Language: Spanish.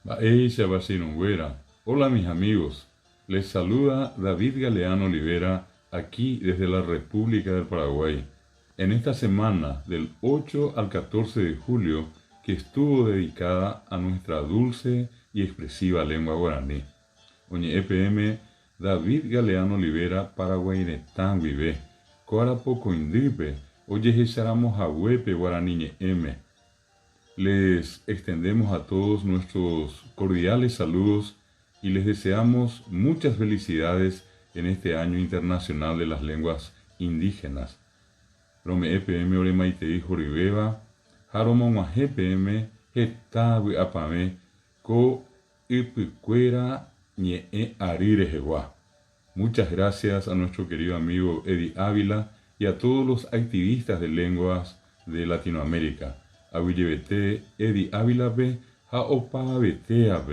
Hola mis amigos, les saluda David Galeano Olivera aquí desde la República del Paraguay. En esta semana del 8 al 14 de julio que estuvo dedicada a nuestra dulce y expresiva lengua guaraní. Oñe EPM David Galeano Olivera Paraguainetán vive, Coarapoco Indipe, oye Jesaramos Ahuepe Guaraniñe M. Les extendemos a todos nuestros cordiales saludos y les deseamos muchas felicidades en este Año Internacional de las Lenguas Indígenas. Rome EPM Oremaitei Joribeba, Haromoma EPM, Hetawi Apame, Ko Ipicuera Ñe Arire Jewa. Muchas gracias a nuestro querido amigo Eddie Ávila y a todos los activistas de lenguas de Latinoamérica. Awillebete Eddie Ávila be, ha opa betea be.